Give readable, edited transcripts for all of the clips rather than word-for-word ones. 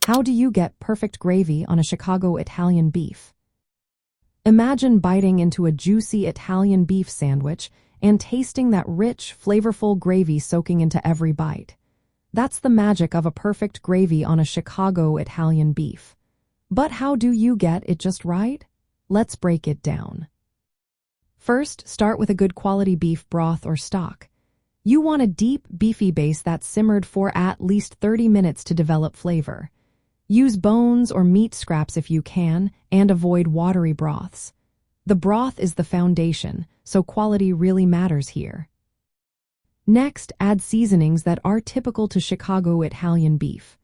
How do you get perfect gravy on a Chicago Italian beef? Imagine biting into a juicy Italian beef sandwich and tasting that rich, flavorful gravy soaking into every bite. That's the magic of a perfect gravy on a Chicago Italian beef. But how do you get it just right? Let's break it down. First, start with a good quality beef broth or stock. You want a deep, beefy base that's simmered for at least 30 minutes to develop flavor. Use bones or meat scraps if you can, and avoid watery broths. The broth is the foundation, so quality really matters here. Next, add seasonings that are typical to Chicago Italian beef.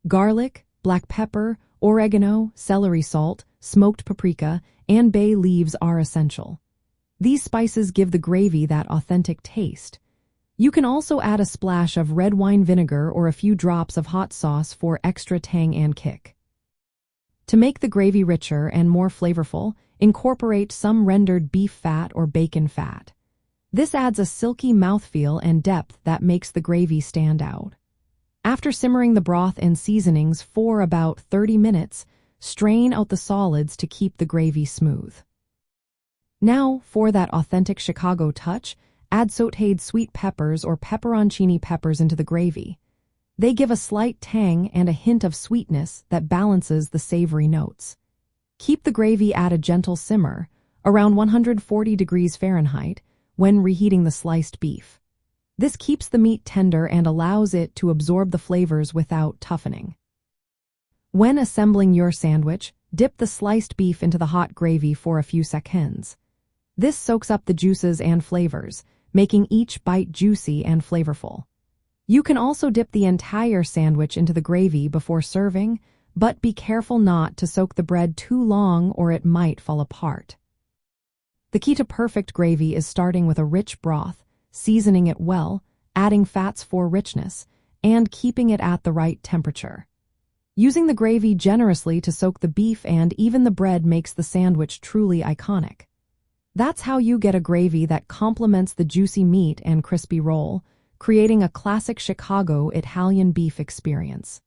Garlic, black pepper, oregano, celery salt, smoked paprika, and bay leaves are essential. These spices give the gravy that authentic taste. You can also add a splash of red wine vinegar or a few drops of hot sauce for extra tang and kick. To make the gravy richer and more flavorful, incorporate some rendered beef fat or bacon fat. This adds a silky mouthfeel and depth that makes the gravy stand out. After simmering the broth and seasonings for about 30 minutes, strain out the solids to keep the gravy smooth. Now, for that authentic Chicago touch, add sautéed sweet peppers or pepperoncini peppers into the gravy. They give a slight tang and a hint of sweetness that balances the savory notes. Keep the gravy at a gentle simmer, around 140 degrees Fahrenheit, when reheating the sliced beef. This keeps the meat tender and allows it to absorb the flavors without toughening. When assembling your sandwich, dip the sliced beef into the hot gravy for a few seconds. This soaks up the juices and flavors, making each bite juicy and flavorful. You can also dip the entire sandwich into the gravy before serving, but be careful not to soak the bread too long or it might fall apart. The key to perfect gravy is starting with a rich broth, seasoning it well, adding fats for richness, and keeping it at the right temperature. Using the gravy generously to soak the beef and even the bread makes the sandwich truly iconic. That's how you get a gravy that complements the juicy meat and crispy roll, creating a classic Chicago Italian beef experience.